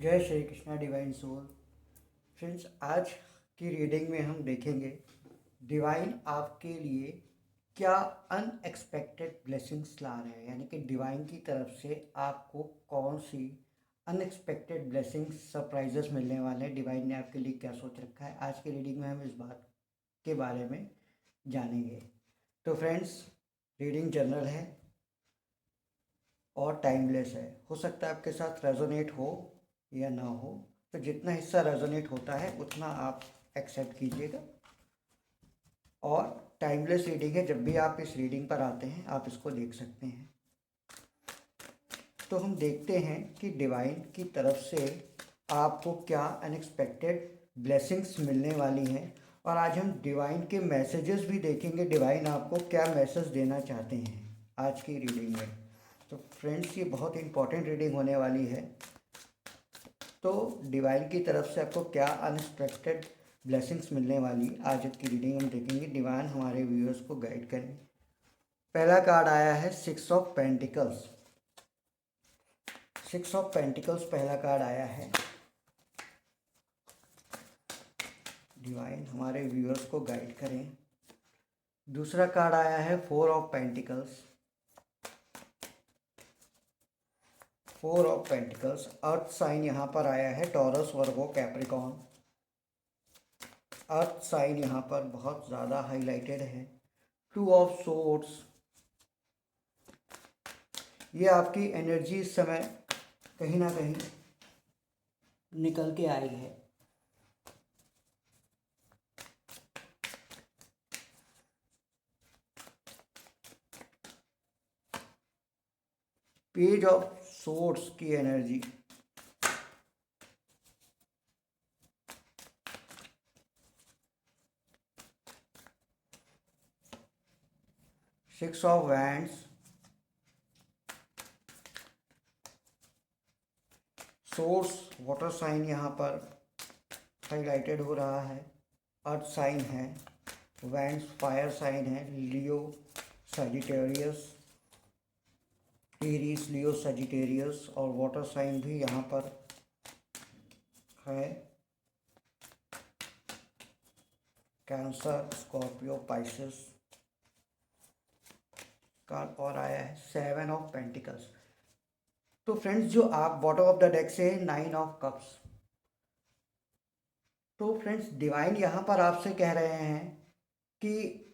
जय Shri Krishna divine soul. Friends, आज की रीडिंग में हम देखेंगे डिवाइन आपके लिए क्या अनएक्सपेक्टेड ब्लेसिंग्स ला रहे हैं, यानी कि डिवाइन की तरफ से आपको कौन सी अनएक्सपेक्टेड ब्लेसिंग्स सरप्राइजेस मिलने वाले हैं। डिवाइन ने आपके लिए क्या सोच रखा है, आज की रीडिंग में हम इस बात के बारे में जानेंगे। तो फ्रेंड्स, रीडिंग जनरल है और टाइमलेस है। हो सकता है आपके साथ रेजोनेट हो या ना हो, तो जितना हिस्सा रेजोनेट होता है उतना आप एक्सेप्ट कीजिएगा। और टाइमलेस रीडिंग है, जब भी आप इस रीडिंग पर आते हैं आप इसको देख सकते हैं। तो हम देखते हैं कि डिवाइन की तरफ से आपको क्या अनएक्सपेक्टेड ब्लेसिंग्स मिलने वाली हैं। और आज हम डिवाइन के मैसेजेस भी देखेंगे, डिवाइन आपको क्या मैसेज देना चाहते हैं आज की रीडिंग में। तो फ्रेंड्स, ये बहुत इंपॉर्टेंट रीडिंग होने वाली है। तो डिवाइन की तरफ से आपको क्या अनएक्सपेक्टेड ब्लेसिंग्स मिलने वाली आज की रीडिंग हम देखेंगे। डिवाइन हमारे व्यूअर्स को गाइड करें। पहला कार्ड आया है six of pentacles. Six of pentacles पहला कार्ड आया है। डिवाइन हमारे व्यूअर्स को गाइड करें। दूसरा कार्ड आया है four of pentacles. Four of pentacles earth sign यहाँ पर आया है, Taurus, Virgo, Capricorn. Earth sign यहाँ पर बहुत ज़्यादा हाईलाइटेड है। टू ऑफ सोर्ड्स, ये आपकी एनर्जी इस समय कहीं ना कहीं निकल के आई है। पेज ऑफ सोर्ड्स की energy, six of wands, swords water sign यहाँ पर हाईलाइटेड हो रहा है। अर्थ साइन है, वैंड्स फायर साइन है, Leo, Sagittarius, Aries, Leo, Sagittarius. और वाटर साइन भी यहाँ पर है, कैंसर, स्कॉर्पियो, पाइसेस। कार्ड और आया है सेवन ऑफ पेंटिकल्स। तो फ्रेंड्स, जो आप बॉटम ऑफ द डेक से नाइन ऑफ कप्स। तो फ्रेंड्स, डिवाइन यहाँ पर आपसे कह रहे हैं कि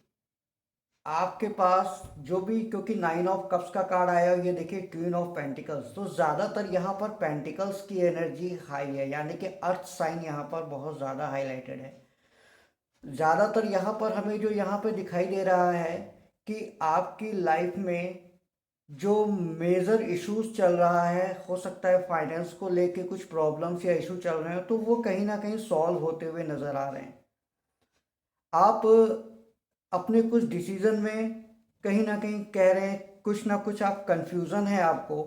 आपके पास जो भी, क्योंकि नाइन ऑफ कप्स का कार्ड आया, ये देखिए क्वीन ऑफ पेंटिकल्स, तो ज़्यादातर यहाँ पर पेंटिकल्स की एनर्जी हाई है, यानी कि अर्थ साइन यहाँ पर बहुत ज़्यादा हाईलाइटेड है। ज़्यादातर यहाँ पर हमें जो यहाँ पे दिखाई दे रहा है कि आपकी लाइफ में जो मेजर इश्यूज चल रहा है, हो सकता है फाइनेंस को लेके कुछ प्रॉब्लम्स या इशू चल रहे हैं, तो वो कहीं ना कहीं सॉल्व होते हुए नज़र आ रहे हैं। आप अपने कुछ डिसीज़न में कहीं ना कहीं कह रहे हैं, कुछ ना कुछ आप कंफ्यूजन है आपको।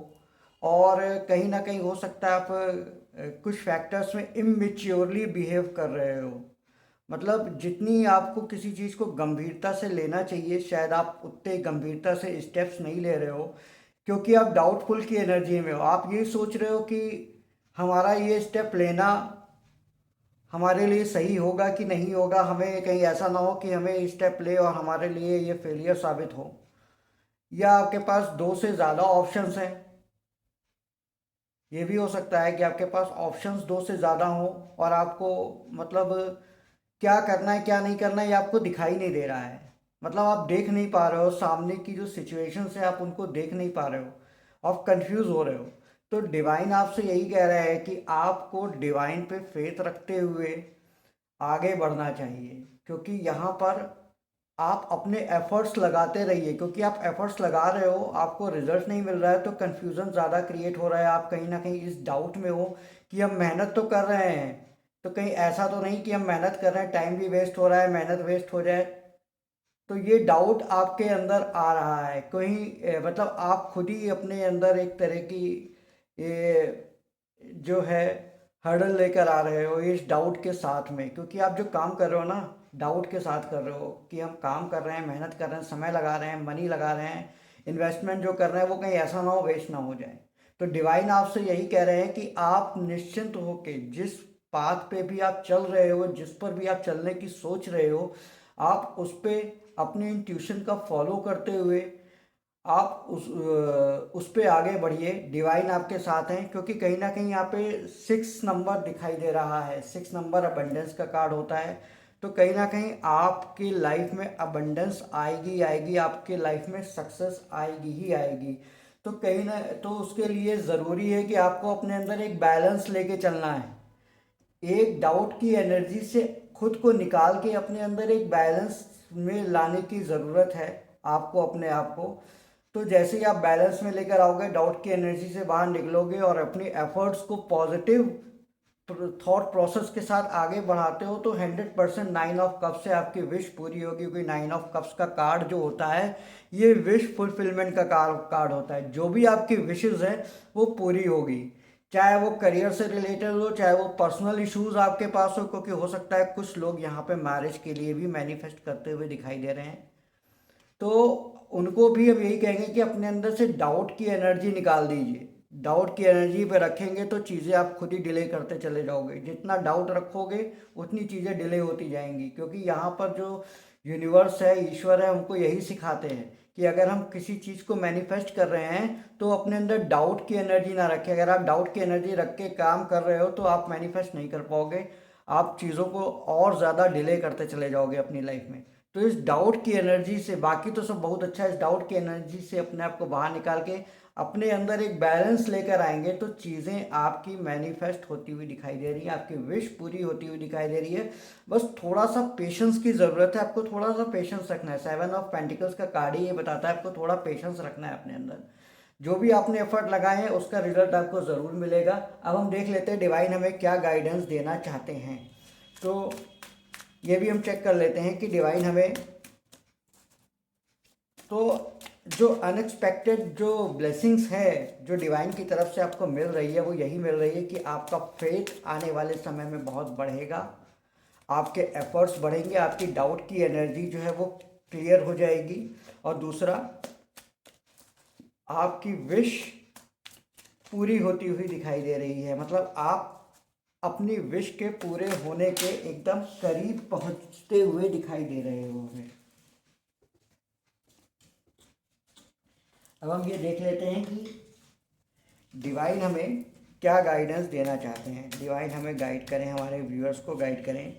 और कहीं ना कहीं हो सकता है आप कुछ फैक्टर्स में इमेच्योरली बिहेव कर रहे हो। मतलब जितनी आपको किसी चीज़ को गंभीरता से लेना चाहिए, शायद आप उतने गंभीरता से स्टेप्स नहीं ले रहे हो, क्योंकि आप डाउटफुल की एनर्जी में हो। आप ये सोच रहे हो कि हमारा ये स्टेप लेना हमारे लिए सही होगा कि नहीं होगा, हमें कहीं ऐसा ना हो कि हमें स्टेप ले और हमारे लिए ये फेलियर साबित हो। या आपके पास दो से ज़्यादा ऑप्शंस हैं, ये भी हो सकता है कि आपके पास ऑप्शंस दो से ज़्यादा हो और आपको मतलब क्या करना है क्या नहीं करना है ये आपको दिखाई नहीं दे रहा है। मतलब आप देख नहीं पा रहे हो सामने की जो सिचुएशंस है, आप उनको देख नहीं पा रहे हो, आप कंफ्यूज हो रहे हो। तो डिवाइन आपसे यही कह रहा है कि आपको डिवाइन पे फेथ रखते हुए आगे बढ़ना चाहिए, क्योंकि यहाँ पर आप अपने एफर्ट्स लगाते रहिए। क्योंकि आप एफर्ट्स लगा रहे हो, आपको रिजल्ट नहीं मिल रहा है, तो कन्फ्यूज़न ज़्यादा क्रिएट हो रहा है। आप कहीं ना कहीं इस डाउट में हो कि हम मेहनत तो कर रहे हैं, तो कहीं ऐसा तो नहीं कि हम मेहनत कर रहे हैं, टाइम भी वेस्ट हो रहा है, मेहनत वेस्ट हो जाए। तो ये डाउट आपके अंदर आ रहा है कहीं, मतलब आप खुद ही अपने अंदर एक तरह की ये जो है हर्डल लेकर आ रहे हो इस डाउट के साथ में। क्योंकि आप जो काम कर रहे हो ना, डाउट के साथ कर रहे हो कि हम काम कर रहे हैं, मेहनत कर रहे हैं, समय लगा रहे हैं, मनी लगा रहे हैं, इन्वेस्टमेंट जो कर रहे हैं वो कहीं ऐसा ना हो वेस्ट ना हो जाए। तो डिवाइन आपसे यही कह रहे हैं कि आप निश्चिंत होके जिस पाथ पे भी आप चल रहे हो, जिस पर भी आप चलने की सोच रहे हो, आप उस पे अपने इंट्यूशन का फॉलो करते हुए आप उस पे आगे बढ़िए। डिवाइन आपके साथ हैं, क्योंकि कहीं ना कहीं यहाँ पे 6 नंबर दिखाई दे रहा है। 6 नंबर अबंडेंस का कार्ड होता है। तो कहीं ना कहीं आपकी लाइफ में अबंडेंस आएगी आएगी, आपके लाइफ में सक्सेस आएगी ही आएगी। तो कहीं ना तो उसके लिए ज़रूरी है कि आपको अपने अंदर एक बैलेंस लेके चलना है। एक डाउट की एनर्जी से खुद को निकाल के अपने अंदर एक बैलेंस में लाने की ज़रूरत है आपको, अपने आप को। तो जैसे ही आप बैलेंस में लेकर आओगे, डाउट की एनर्जी से बाहर निकलोगे और अपनी एफर्ट्स को पॉजिटिव थॉट प्रोसेस के साथ आगे बढ़ाते हो, तो 100% 9 ऑफ कप से आपकी विश पूरी होगी। क्योंकि 9 ऑफ कप्स का कार्ड जो होता है, ये विश फुलफिलमेंट का कार्ड होता है। जो भी आपकी विशेज़ हैं वो पूरी होगी, चाहे वो करियर से रिलेटेड हो, चाहे वो पर्सनल इश्यूज आपके पास हो। क्योंकि हो सकता है कुछ लोग यहाँ पे मैरिज के लिए भी मैनिफेस्ट करते हुए दिखाई दे रहे हैं। तो उनको भी हम यही कहेंगे कि अपने अंदर से डाउट की एनर्जी निकाल दीजिए। डाउट की एनर्जी पे रखेंगे तो चीज़ें आप खुद ही डिले करते चले जाओगे। जितना डाउट रखोगे उतनी चीज़ें डिले होती जाएंगी। क्योंकि यहाँ पर जो यूनिवर्स है, ईश्वर है, हमको यही सिखाते हैं कि अगर हम किसी चीज़ को मैनिफेस्ट कर रहे हैं तो अपने अंदर डाउट की एनर्जी ना रखें। अगर आप डाउट की एनर्जी रख के काम कर रहे हो तो आप मैनिफेस्ट नहीं कर पाओगे। आप चीज़ों को और ज़्यादा डिले करते चले जाओगे अपनी लाइफ में। तो इस डाउट की एनर्जी से, बाकी तो सब बहुत अच्छा है, इस डाउट की एनर्जी से अपने आप को बाहर निकाल के अपने अंदर एक बैलेंस लेकर आएंगे तो चीज़ें आपकी मैनिफेस्ट होती हुई दिखाई दे रही है, आपकी विश पूरी होती हुई दिखाई दे रही है। बस थोड़ा सा पेशेंस की ज़रूरत है, आपको थोड़ा सा पेशेंस रखना है। 7 ऑफ पेंटिकल्स का कार्ड ही ये बताता है, आपको थोड़ा पेशेंस रखना है अपने अंदर। जो भी आपने एफर्ट लगाए हैं उसका रिजल्ट आपको ज़रूर मिलेगा। अब हम देख लेते हैं डिवाइन हमें क्या गाइडेंस देना चाहते हैं। तो ये भी हम चेक कर लेते हैं कि डिवाइन हमें, तो जो अनएक्सपेक्टेड जो ब्लेसिंग्स है जो डिवाइन की तरफ से आपको मिल रही है, वो यही मिल रही है कि आपका फेथ आने वाले समय में बहुत बढ़ेगा, आपके एफर्ट्स बढ़ेंगे, आपकी डाउट की एनर्जी जो है वो क्लियर हो जाएगी। और दूसरा, आपकी विश पूरी होती हुई दिखाई दे रही है। मतलब आप अपनी विश के पूरे होने के एकदम करीब पहुंचते हुए दिखाई दे रहे हो हमें। अब हम ये देख लेते हैं कि डिवाइन हमें क्या गाइडेंस देना चाहते हैं। डिवाइन हमें गाइड करें, हमारे व्यूअर्स को गाइड करें।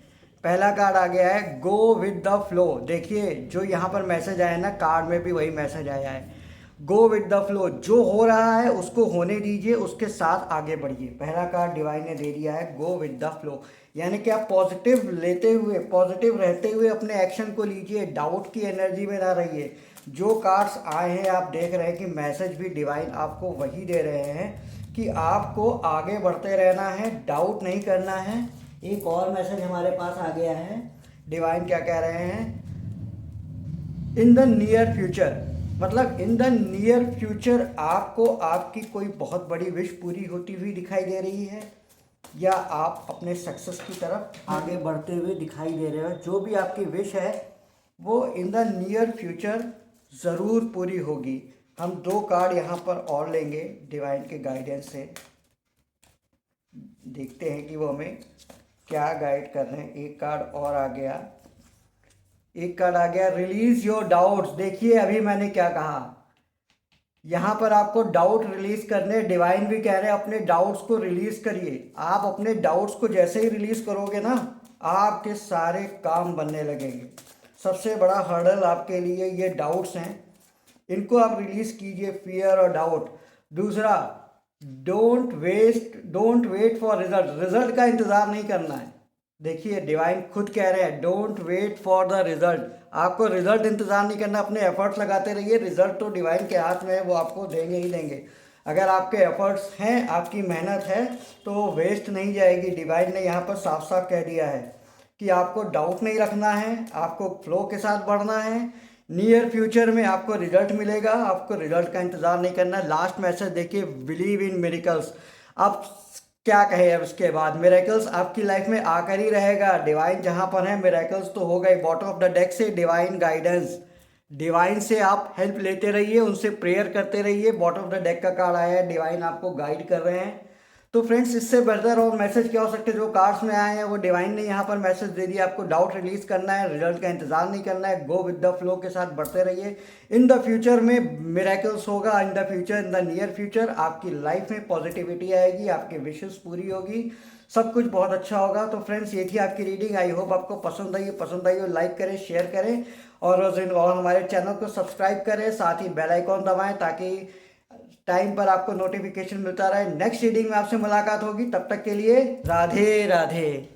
पहला कार्ड आ गया है गो विद द फ्लो। देखिए जो यहाँ पर मैसेज आया है ना, कार्ड में भी वही मैसेज आया है, गो विद द फ्लो। जो हो रहा है उसको होने दीजिए, उसके साथ आगे बढ़िए। पहला कार्ड डिवाइन ने दे दिया है गो विद द फ्लो, यानी कि आप पॉजिटिव लेते हुए, पॉजिटिव रहते हुए अपने एक्शन को लीजिए, डाउट की एनर्जी में ना रहिए। जो कार्ड्स आए हैं आप देख रहे हैं कि मैसेज भी डिवाइन आपको वही दे रहे हैं कि आपको आगे बढ़ते रहना है, डाउट नहीं करना है। एक और मैसेज हमारे पास आ गया है, डिवाइन क्या कह रहे हैं, इन द नियर फ्यूचर। मतलब इन द नियर फ्यूचर आपको आपकी कोई बहुत बड़ी विश पूरी होती हुई दिखाई दे रही है, या आप अपने सक्सेस की तरफ आगे बढ़ते हुए दिखाई दे रहे हो। जो भी आपकी विश है वो इन द नियर फ्यूचर ज़रूर पूरी होगी। हम 2 कार्ड यहाँ पर और लेंगे डिवाइन के गाइडेंस से, देखते हैं कि वो हमें क्या गाइड कर रहे हैं। एक कार्ड और आ गया, एक कार्ड आ गया रिलीज योर डाउट्स। देखिए अभी मैंने क्या कहा, यहाँ पर आपको डाउट रिलीज करने, डिवाइन भी कह रहे हैं अपने डाउट्स को रिलीज करिए। आप अपने डाउट्स को जैसे ही रिलीज करोगे ना, आपके सारे काम बनने लगेंगे। सबसे बड़ा हर्डल आपके लिए ये डाउट्स हैं, इनको आप रिलीज कीजिए, फियर और डाउट। दूसरा, don't wait for result. Result का इंतज़ार नहीं करना है। देखिए डिवाइन खुद कह रहे हैं don't wait for the result. आपको रिजल्ट इंतज़ार नहीं करना, अपने एफर्ट्स लगाते रहिए। रिजल्ट तो डिवाइन के हाथ में है, वो आपको देंगे ही देंगे। अगर आपके एफर्ट्स हैं, आपकी मेहनत है, तो वेस्ट नहीं जाएगी। डिवाइन ने यहाँ पर साफ साफ कह दिया है कि आपको डाउट नहीं रखना है, आपको फ्लो के साथ बढ़ना है। नियर फ्यूचर में आपको रिजल्ट मिलेगा, आपको रिजल्ट का इंतज़ार नहीं करना। लास्ट मैसेज देखिए, बिलीव इन मिरेकल्स। अब क्या कहे, अब इसके बाद मिरेकल्स आपकी लाइफ में आकर ही रहेगा। डिवाइन जहाँ पर है मिरेकल्स तो हो गए। बॉटम ऑफ द डेक से डिवाइन गाइडेंस, डिवाइन से आप हेल्प लेते रहिए, उनसे प्रेयर करते रहिए। बॉटम ऑफ द डेक का कार्ड आया है, डिवाइन आपको गाइड कर रहे हैं। तो फ्रेंड्स, इससे बेहतर और मैसेज क्या हो सकते हैं? जो कार्ड्स में आए हैं वो डिवाइन ने यहाँ पर मैसेज दे दिया। आपको डाउट रिलीज करना है, रिजल्ट का इंतजार नहीं करना है, गो विद द फ्लो के साथ बढ़ते रहिए। इन द फ्यूचर में मिरेकल्स होगा, in the future, in the near future आपकी लाइफ में पॉजिटिविटी आएगी, आपकी विशेष पूरी होगी, सब कुछ बहुत अच्छा होगा। तो फ्रेंड्स, ये थी आपकी रीडिंग। आई होप आपको पसंद आई हो लाइक करें, शेयर करें और हमारे चैनल को सब्सक्राइब करें, साथ ही बेल आइकॉन दबाएं ताकि टाइम पर आपको नोटिफिकेशन मिलता रहे। नेक्स्ट रीडिंग में आपसे मुलाकात होगी, तब तक के लिए राधे राधे।